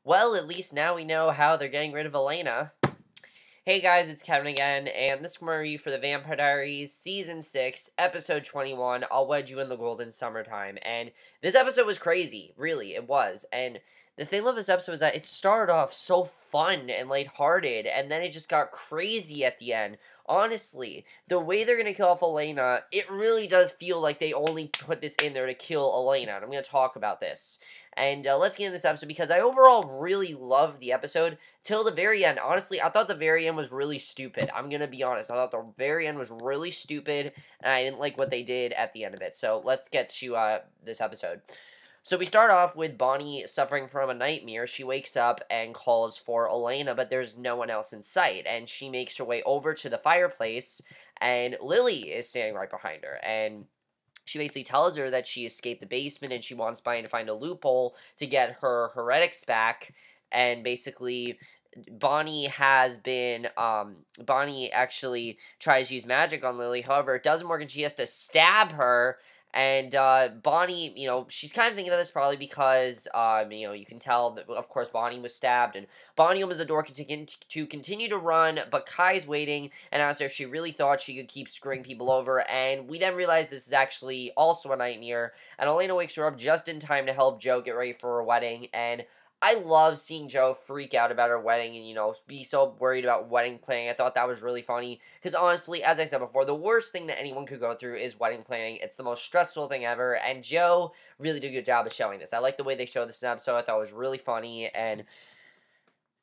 Well, at least now we know how they're getting rid of Elena. Hey guys, it's Kevin again, and this is my review for the Vampire Diaries, Season 6, Episode 21, I'll Wed You in the Golden Summertime. And this episode was crazy, really, it was. And the thing about this episode was that it started off so fun and lighthearted, and then it just got crazy at the end. Honestly, the way they're going to kill off Elena, it really does feel like they only put this in there to kill Elena, and I'm going to talk about this. And let's get into this episode, because I overall really loved the episode till the very end. Honestly, I thought the very end was really stupid. I'm going to be honest. I thought the very end was really stupid, and I didn't like what they did at the end of it. So let's get to this episode. So we start off with Bonnie suffering from a nightmare. She wakes up and calls for Elena, but there's no one else in sight. And she makes her way over to the fireplace, and Lily is standing right behind her. And she basically tells her that she escaped the basement and she wants Bonnie to find a loophole to get her heretics back. And basically, Bonnie actually tries to use magic on Lily. However, it doesn't work and she has to stab her. And, Bonnie, she's kind of thinking of this probably because, you can tell that, of course, Bonnie was stabbed, and Bonnie opens the door to continue to run, but Kai's waiting, and asks her if she really thought she could keep screwing people over, and we then realize this is actually also a nightmare, and Elena wakes her up just in time to help Jo get ready for her wedding, and I love seeing Jo freak out about her wedding and, be so worried about wedding planning. I thought that was really funny. Because honestly, as I said before, the worst thing that anyone could go through is wedding planning. It's the most stressful thing ever. And Jo really did a good job of showing this. I like the way they showed this in the episode. I thought it was really funny. And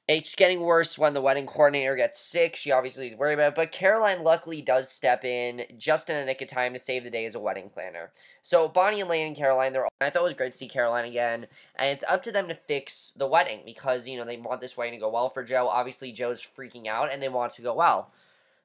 it's getting worse when the wedding coordinator gets sick. She obviously is worried about it. But Caroline luckily does step in just in the nick of time to save the day as a wedding planner. So Bonnie and Lane and Caroline, I thought it was great to see Caroline again. And it's up to them to fix the wedding. Because, they want this wedding to go well for Jo. Obviously, Jo's freaking out and they want it to go well.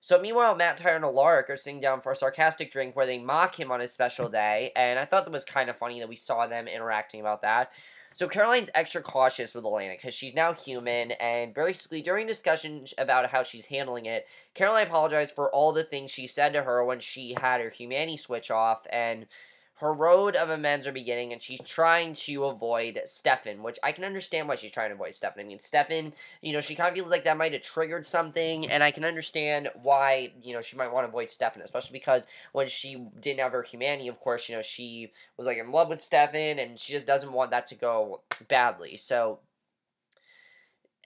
So meanwhile, Matt, Tyler, and Alaric are sitting down for a sarcastic drink where they mock him on his special day. And I thought that was kind of funny that we saw them interacting about that. So Caroline's extra cautious with Elena because she's now human, and basically during discussions about how she's handling it, Caroline apologized for all the things she said to her when she had her humanity switch off, and her road of amends are beginning, and she's trying to avoid Stefan, which I can understand why she's trying to avoid Stefan. I mean, Stefan, she kind of feels like that might have triggered something, and I can understand why, she might want to avoid Stefan, especially because when she didn't have her humanity, of course, she was, in love with Stefan, and she just doesn't want that to go badly, so.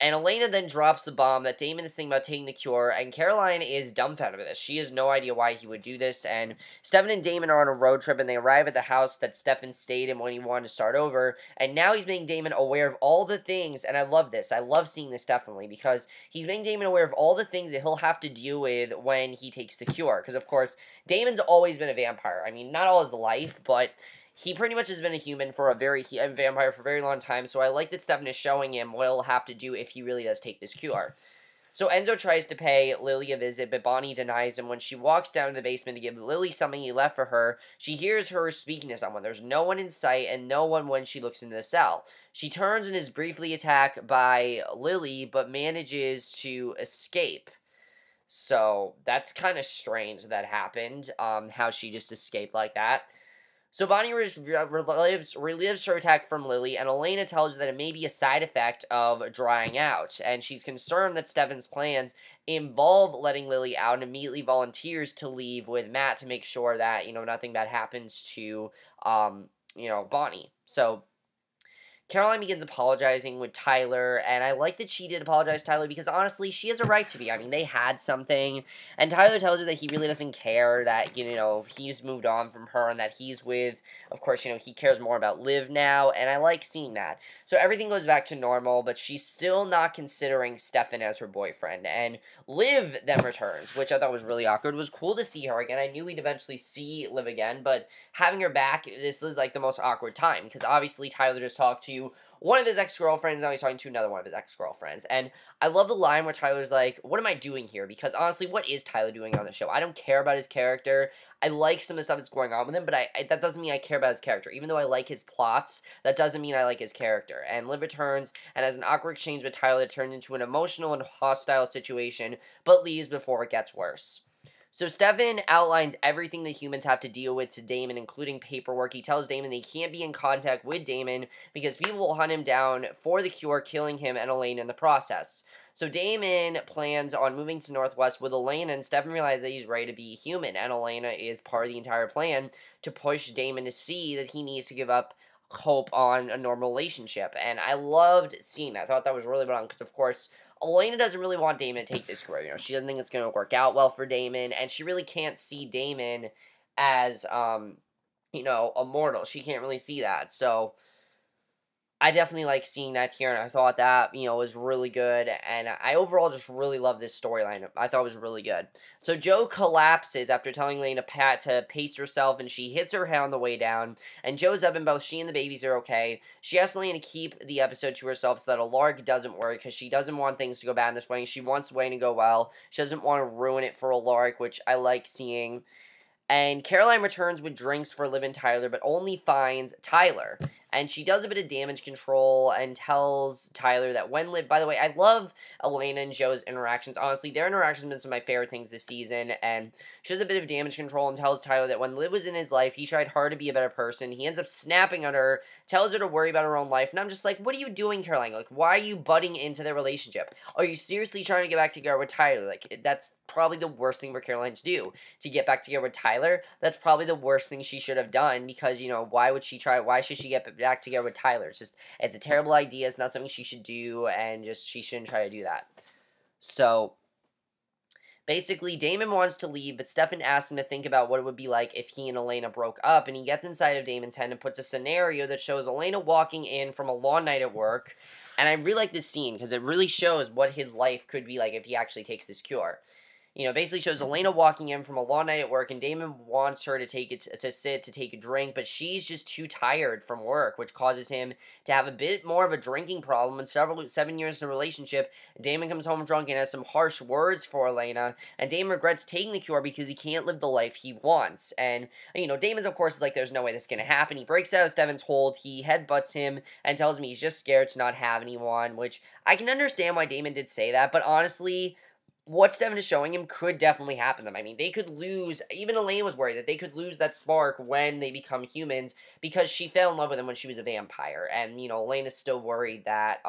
And Elena then drops the bomb that Damon is thinking about taking the cure, and Caroline is dumbfounded by this. She has no idea why he would do this, and Stefan and Damon are on a road trip, and they arrive at the house that Stefan stayed in when he wanted to start over, and now he's making Damon aware of all the things, and I love this. I love seeing this, definitely, because he's making Damon aware of all the things that he'll have to deal with when he takes the cure, because, of course, Damon's always been a vampire. I mean, not all his life, but he pretty much has been a vampire for a very long time, so I like that Stefan is showing him what he'll have to do if he really does take this cure. So Enzo tries to pay Lily a visit, but Bonnie denies him. When she walks down to the basement to give Lily something he left for her, she hears her speaking to someone. There's no one in sight, and no one when she looks into the cell. She turns and is briefly attacked by Lily, but manages to escape. So that's kind of strange that happened, how she just escaped like that. So Bonnie relives her attack from Lily, and Elena tells her that it may be a side effect of drying out, and she's concerned that Stefan's plans involve letting Lily out, and immediately volunteers to leave with Matt to make sure that, nothing bad happens to, Bonnie. So Caroline begins apologizing with Tyler, and I like that she did apologize to Tyler because, honestly, she has a right to be. I mean, they had something, and Tyler tells her that he really doesn't care, that, he's moved on from her, and that he's with, of course, he cares more about Liv now, and I like seeing that. So everything goes back to normal, but she's still not considering Stefan as her boyfriend, and Liv then returns, which I thought was really awkward. It was cool to see her again. I knew we'd eventually see Liv again, but having her back, this is, the most awkward time, because obviously Tyler just talked to one of his ex-girlfriends, now he's talking to another one of his ex-girlfriends, and I love the line where Tyler's like, what am I doing here? Because, honestly, what is Tyler doing on the show? I don't care about his character. I like some of the stuff that's going on with him, but that doesn't mean I care about his character. Even though I like his plots, that doesn't mean I like his character. And Liv returns, and has an awkward exchange with Tyler that turns into an emotional and hostile situation, but leaves before it gets worse. So Stefan outlines everything the humans have to deal with to Damon, including paperwork. He tells Damon they can't be in contact with Damon because people will hunt him down for the cure, killing him and Elena in the process. So Damon plans on moving to Northwest with Elena, and Stefan realizes that he's ready to be human, and Elena is part of the entire plan to push Damon to see that he needs to give up hope on a normal relationship. And I loved seeing that. I thought that was really well done because, of course, Elena doesn't really want Damon to take this career. You know, she doesn't think it's going to work out well for Damon, and she really can't see Damon as, you know, immortal. She can't really see that. So I definitely like seeing that here, and I thought that, you know, was really good, and I overall just really love this storyline. I thought it was really good. So Jo collapses after telling Elena to pace herself, and she hits her head on the way down, and Jo's up, and both she and the babies are okay. She asks Elena to keep the episode to herself so that a lark doesn't work, because she doesn't want things to go bad in this way. She wants the way to go well. She doesn't want to ruin it for a lark, which I like seeing. And Caroline returns with drinks for Liv and Tyler, but only finds Tyler. And she does a bit of damage control and tells Tyler that when Liv... By the way, I love Elena and Jo's interactions. Honestly, their interactions have been some of my favorite things this season. And she does a bit of damage control and tells Tyler that when Liv was in his life, he tried hard to be a better person. He ends up snapping at her, tells her to worry about her own life. And I'm just like, what are you doing, Caroline? Like, why are you butting into their relationship? Are you seriously trying to get back together with Tyler? Like, that's probably the worst thing for Caroline to do. To get back together with Tyler, that's probably the worst thing she should have done. Because, you know, why should she get back together with Tyler? It's a terrible idea. It's not something she should do, and she shouldn't try to do that. So basically, Damon wants to leave, but Stefan asks him to think about what it would be like if he and Elena broke up, and he gets inside of Damon's head and puts a scenario that shows Elena walking in from a long night at work, and I really like this scene, because it really shows what his life could be like if he actually takes this cure. You know, basically shows Elena walking in from a long night at work, and Damon wants her to take a drink, but she's just too tired from work, which causes him to have a bit more of a drinking problem. And 7 years in a relationship, Damon comes home drunk and has some harsh words for Elena, and Damon regrets taking the cure because he can't live the life he wants. And, you know, Damon's, of course, is like, there's no way this is going to happen. He breaks out of Stefan's hold, he headbutts him, and tells him he's just scared to not have anyone, which I can understand why Damon did say that, but honestly, what Stefan is showing him could definitely happen to them. I mean, they could lose, even Elena was worried that they could lose that spark when they become humans, because she fell in love with him when she was a vampire, and, you know, Elena's still worried that,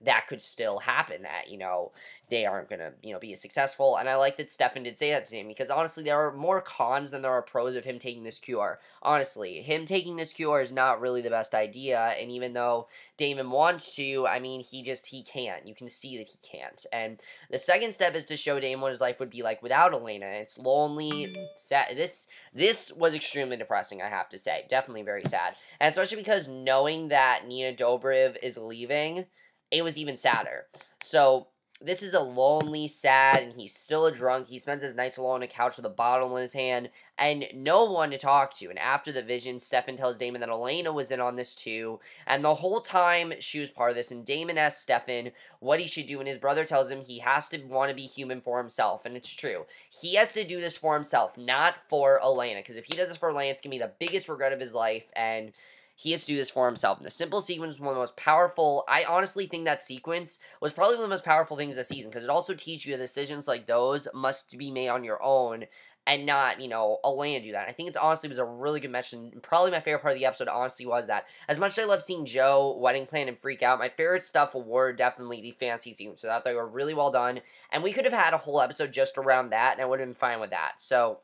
that could still happen, that, you know, they aren't gonna, you know, be as successful, and I like that Stefan did say that to him, because honestly, there are more cons than there are pros of him taking this cure. Honestly, him taking this cure is not really the best idea, and even though Damon wants to, I mean, he can't. You can see that he can't, and the second step is to show Damon what his life would be like without Elena. It's lonely, sad. This was extremely depressing, I have to say. Definitely very sad, and especially because knowing that Nina Dobrev is leaving, it was even sadder. So this is a lonely, sad, and he's still a drunk. He spends his nights alone on a couch with a bottle in his hand and no one to talk to. And after the vision, Stefan tells Damon that Elena was in on this too. And the whole time she was part of this. And Damon asks Stefan what he should do. And his brother tells him he has to want to be human for himself. And it's true. He has to do this for himself, not for Elena. Because if he does this for Elena, it's going to be the biggest regret of his life. And he has to do this for himself. And the simple sequence was one of the most powerful. I honestly think that sequence was probably one of the most powerful things this season, because it also teaches you that decisions like those must be made on your own and not, you know, Elena do that. I think it's honestly was a really good message, and probably my favorite part of the episode honestly was that. As much as I love seeing Jo wedding plan and freak out, my favorite stuff were definitely the fancy sequence. So that they were really well done, and we could have had a whole episode just around that, and I would have been fine with that. So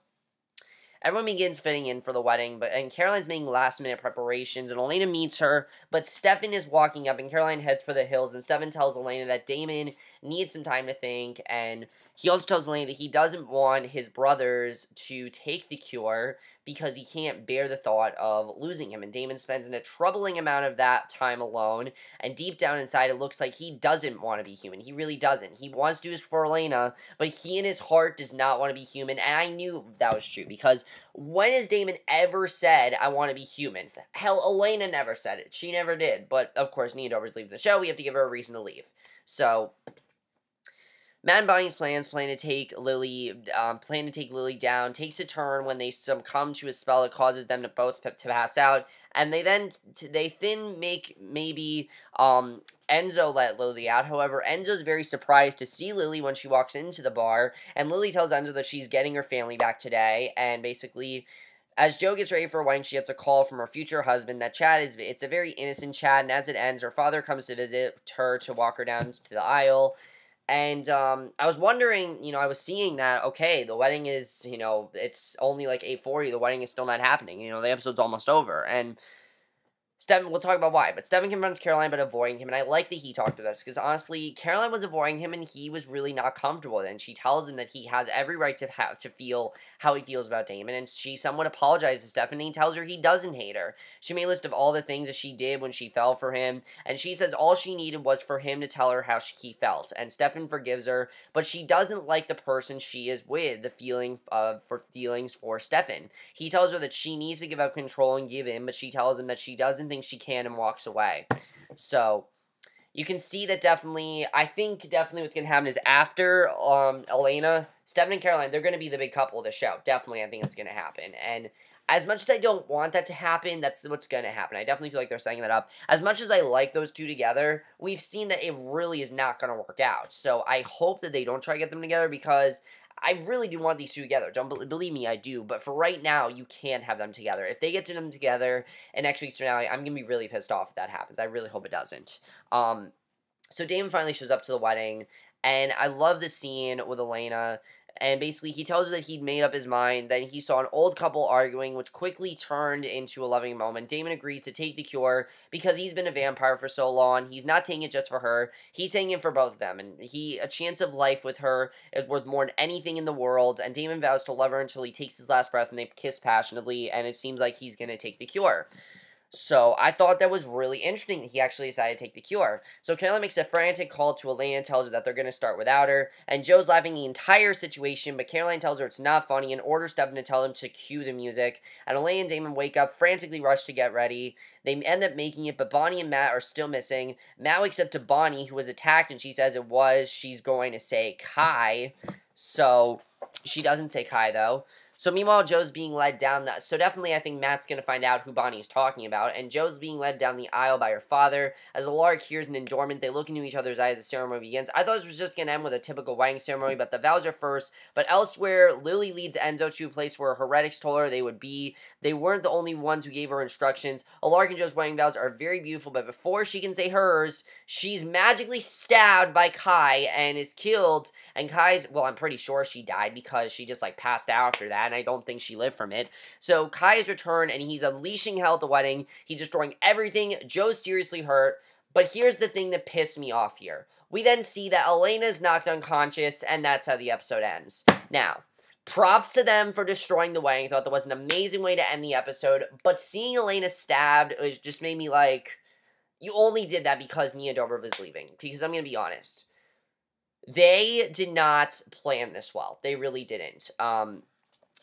everyone begins fitting in for the wedding, and Caroline's making last-minute preparations, and Elena meets her, but Stefan is walking up, and Caroline heads for the hills, and Stefan tells Elena that Damon needs some time to think, and he also tells Elena that he doesn't want his brothers to take the cure because he can't bear the thought of losing him, and Damon spends a troubling amount of that time alone, and deep down inside it looks like he doesn't want to be human. He really doesn't. He wants to do this for Elena, but he in his heart does not want to be human, and I knew that was true, because when has Damon ever said, I want to be human? Hell, Elena never said it. She never did, but of course, Nina Dober's leaving the show. We have to give her a reason to leave. So Matt and Bonnie's plan to take Lily down, takes a turn when they succumb to a spell that causes them to both to pass out, and they then make maybe Enzo let Lily out. However, Enzo's very surprised to see Lily when she walks into the bar, and Lily tells Enzo that she's getting her family back today, and basically, as Joe gets ready for a wedding, she gets a call from her future husband. It's a very innocent chat, and as it ends, her father comes to visit her to walk her down to the aisle. And I was wondering, I was seeing that, okay, the wedding is, it's only like 8:40, the wedding is still not happening, the episode's almost over, and Stefan, we'll talk about why, but Stefan confronts Caroline but avoiding him, and I like that he talked to us, because honestly, Caroline was avoiding him, and he was really not comfortable with it, and she tells him that he has every right to feel how he feels about Damon, and she somewhat apologizes to Stefan, and he tells her he doesn't hate her. She made a list of all the things that she did when she fell for him, and she says all she needed was for him to tell her how he felt, and Stefan forgives her, but she doesn't like the person she is with, the feelings for Stefan. He tells her that she needs to give up control and give in, but she tells him that she doesn't think she can and walks away. So you can see that I think what's going to happen is after Elena, Stefan and Caroline, they're going to be the big couple of the show. Definitely, I think it's going to happen. And as much as I don't want that to happen, that's what's going to happen. I definitely feel like they're setting that up. As much as I like those two together, we've seen that it really is not going to work out. So I hope that they don't try to get them together, because I really do want these two together. Don't believe me, I do. But for right now, you can't have them together. If they get to them together in next week's finale, I'm going to be really pissed off if that happens. I really hope it doesn't. So Damon finally shows up to the wedding, and I love the scene with Elena. And basically, he tells her that he'd made up his mind. Then he saw an old couple arguing, which quickly turned into a loving moment. Damon agrees to take the cure because he's been a vampire for so long. He's not taking it just for her. He's taking it for both of them. And a chance of life with her is worth more than anything in the world. And Damon vows to love her until he takes his last breath, and they kiss passionately. And it seems like he's going to take the cure. So I thought that was really interesting that he actually decided to take the cure. So Caroline makes a frantic call to Elena and tells her that they're going to start without her. And Joe's laughing the entire situation, but Caroline tells her it's not funny and orders Stefan to tell him to cue the music. And Elena and Damon wake up, frantically rush to get ready. They end up making it, but Bonnie and Matt are still missing. Matt wakes up to Bonnie, who was attacked, and she says she's going to say Kai. So she doesn't say Kai, though. So meanwhile, Joe's being led down so definitely I think Matt's going to find out who Bonnie is talking about, and Joe's being led down the aisle by her father. As Alaric hears an endowment, they look into each other's eyes as the ceremony begins. I thought this was just going to end with a typical wedding ceremony, but the vows are first. But elsewhere, Lily leads Enzo to a place where heretics told her they would be. They weren't the only ones who gave her instructions. Alaric and Joe's wedding vows are very beautiful, but before she can say hers, she's magically stabbed by Kai and is killed. And I'm pretty sure she died because she just, passed out after that, and I don't think she lived from it. So Kai has returned, and he's unleashing hell at the wedding. He's destroying everything. Joe's seriously hurt. But here's the thing that pissed me off here. We then see that Elena's knocked unconscious, and that's how the episode ends. Now, props to them for destroying the wedding. I thought that was an amazing way to end the episode. But seeing Elena stabbed just made me you only did that because Nia Dobrev was leaving. Because I'm going to be honest. They did not plan this well. They really didn't.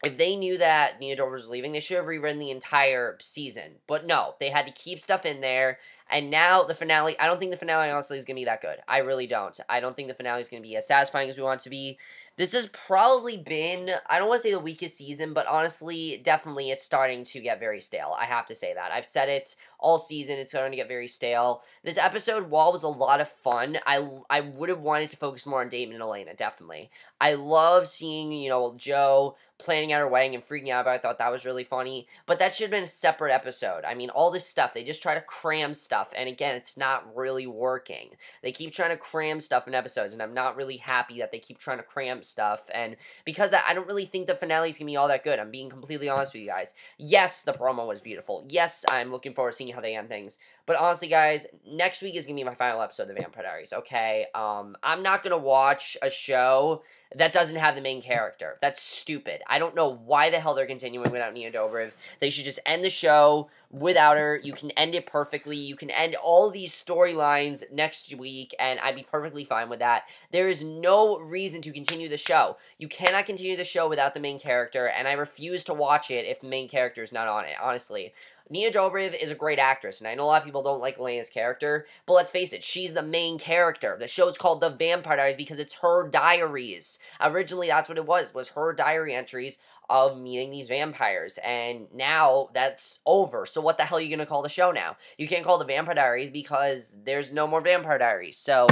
If they knew that Nia Dobrev was leaving, they should have rewritten the entire season. But no, they had to keep stuff in there. And now the finale, I don't think the finale honestly is going to be that good. I really don't. I don't think the finale is going to be as satisfying as we want it to be. This has probably been, I don't want to say the weakest season, but honestly, definitely it's starting to get very stale. I have to say that. I've said it all season. It's starting to get very stale. This episode, while it was a lot of fun, I would have wanted to focus more on Damon and Elena, definitely. I love seeing, Joe planning out her wedding and freaking out about it. I thought that was really funny. But that should have been a separate episode. I mean, all this stuff, they just try to cram stuff. And again, it's not really working. They keep trying to cram stuff in episodes. And I'm not really happy that they keep trying to cram stuff. And because I don't really think the finale is going to be all that good. I'm being completely honest with you guys. Yes, the promo was beautiful. Yes, I'm looking forward to seeing how they end things. But honestly, guys, next week is going to be my final episode of The Vampire Diaries, okay? I'm not going to watch a show that doesn't have the main character. That's stupid. I don't know why the hell they're continuing without Nia Dobrev. They should just end the show without her. You can end it perfectly. You can end all these storylines next week, and I'd be perfectly fine with that. There is no reason to continue the show. You cannot continue the show without the main character, and I refuse to watch it if the main character is not on it, honestly. Nia Dobrev is a great actress, and I know a lot of people don't like Elena's character, but let's face it, she's the main character. The show's called The Vampire Diaries because it's her diaries. Originally, that's what it was her diary entries of meeting these vampires, and now that's over. So what the hell are you going to call the show now? You can't call it The Vampire Diaries because there's no more Vampire Diaries, so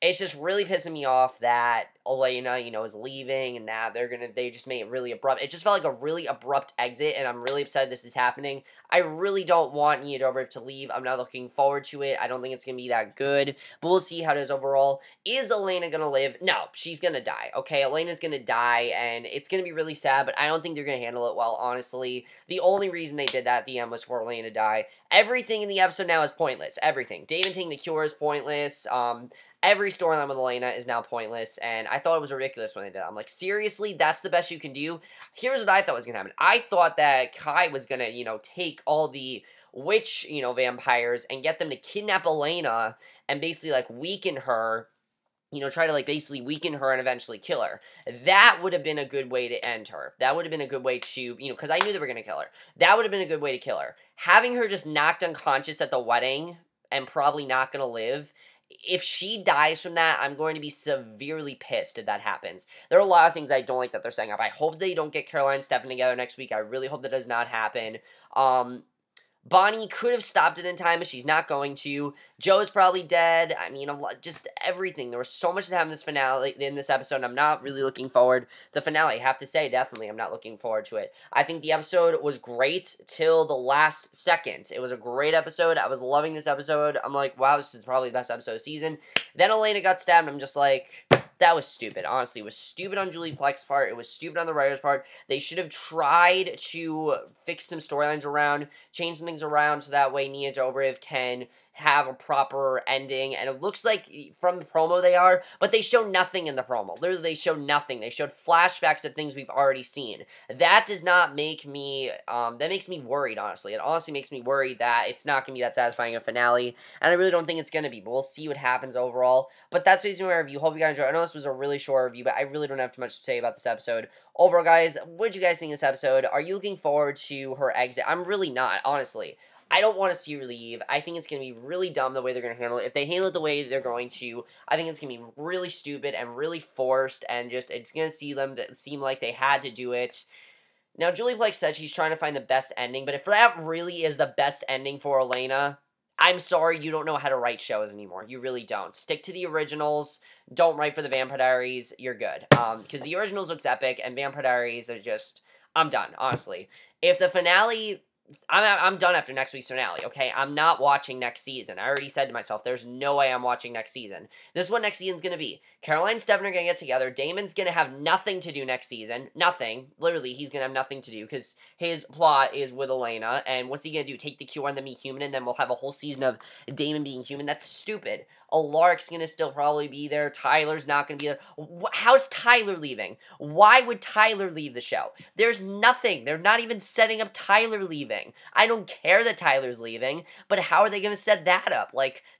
it's just really pissing me off that Elena, is leaving, and that they just made it really abrupt. It just felt like a really abrupt exit, and I'm really upset this is happening. I really don't want Nia Dobrev to leave. I'm not looking forward to it. I don't think it's going to be that good, but we'll see how it is overall. Is Elena going to live? No, she's going to die, okay? Elena's going to die, and it's going to be really sad, but I don't think they're going to handle it well, honestly. The only reason they did that at the end was for Elena to die. Everything in the episode now is pointless. Everything. Damon taking the cure is pointless. Every storyline with Elena is now pointless, and I thought it was ridiculous when they did it. I'm like, seriously? That's the best you can do? Here's what I thought was going to happen. I thought that Kai was going to, take all the witch, vampires and get them to kidnap Elena and basically, weaken her, try to, basically weaken her and eventually kill her. That would have been a good way to end her. That would have been a good way to, because I knew they were going to kill her. That would have been a good way to kill her. Having her just knocked unconscious at the wedding and probably not going to live, if she dies from that, I'm going to be severely pissed if that happens. There are a lot of things I don't like that they're setting up. I hope they don't get Caroline and Stefan together next week. I really hope that does not happen. Bonnie could have stopped it in time, but she's not going to. Joe's probably dead. I mean, just everything. There was so much that happened in this episode, and I'm not really looking forward to the finale. I have to say, definitely, I'm not looking forward to it. I think the episode was great till the last second. It was a great episode. I was loving this episode. I'm like, wow, this is probably the best episode of the season. Then Elena got stabbed, and I'm just like, that was stupid. Honestly, it was stupid on Julie Plex's part. It was stupid on the writer's part. They should have tried to fix some storylines around, change some things around, so that way Nia Dobrev can have a proper ending, and it looks like from the promo they are, but they show nothing in the promo. Literally, they show nothing. They showed flashbacks of things we've already seen. That does not make me, that makes me worried, honestly. It honestly makes me worried that it's not going to be that satisfying a finale, and I really don't think it's going to be, but we'll see what happens overall. But that's basically my review. Hope you guys enjoyed. I know this was a really short review, but I really don't have too much to say about this episode. Overall, guys, what did you guys think of this episode? Are you looking forward to her exit? I'm really not, honestly. I don't want to see her leave. I think it's going to be really dumb the way they're going to handle it. If they handle it the way they're going to, I think it's going to be really stupid and really forced, and just, it's going to seem like they had to do it. Now, Julie Plex said she's trying to find the best ending, but if that really is the best ending for Elena, I'm sorry, you don't know how to write shows anymore. You really don't. Stick to the originals. Don't write for the Vampire Diaries. You're good. Because the originals looks epic, and Vampire Diaries are just, I'm done, honestly. If the finale, I'm done after next week's finale, okay? I'm not watching next season. I already said to myself, there's no way I'm watching next season. This is what next season's gonna be. Caroline and Stefan are gonna get together. Damon's gonna have nothing to do next season. Nothing. Literally, he's gonna have nothing to do, because his plot is with Elena, and what's he gonna do? Take the cure and then be human, and then we'll have a whole season of Damon being human? That's stupid. Alaric's gonna still probably be there. Tyler's not gonna be there. How's Tyler leaving? Why would Tyler leave the show? There's nothing. They're not even setting up Tyler leaving. I don't care that Tyler's leaving, but how are they gonna set that up?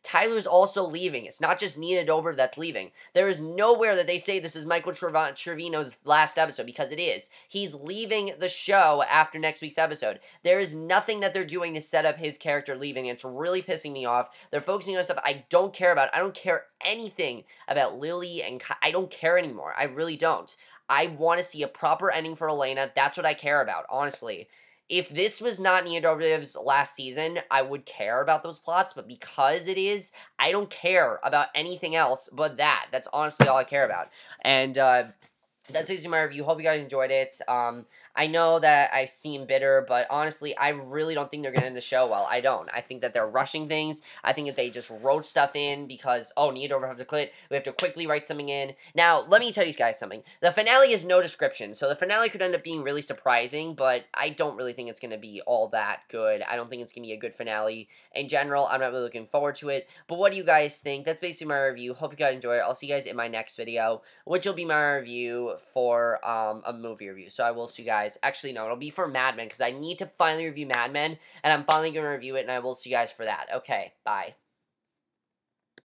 Tyler's also leaving. It's not just Nia Dobrev that's leaving. There is nowhere that they say this is Michael Trevino's last episode, because it is. He's leaving the show after next week's episode. There is nothing that they're doing to set up his character leaving, and it's really pissing me off. They're focusing on stuff I don't care about. I don't care anything about Lily and I don't care anymore. I really don't. I want to see a proper ending for Elena. That's what I care about, honestly. If this was not Nia Dobrev's last season, I would care about those plots, but because it is, I don't care about anything else but that. That's honestly all I care about. And, that's basically my review. Hope you guys enjoyed it. I know that I seem bitter, but honestly, I really don't think they're going to end the show well. I don't. I think that they're rushing things. I think that they just wrote stuff in because, oh, Nia Dobrev have to quit. We have to quickly write something in. Now, let me tell you guys something. The finale is no description, so the finale could end up being really surprising, but I don't really think it's going to be all that good. I don't think it's going to be a good finale. In general, I'm not really looking forward to it, but what do you guys think? That's basically my review. Hope you guys enjoy it. I'll see you guys in my next video, which will be my review for a movie review. So I will see you guys. Actually, no, it'll be for Mad Men, because I need to finally review Mad Men, and I'm finally going to review it, and I will see you guys for that. Okay, bye.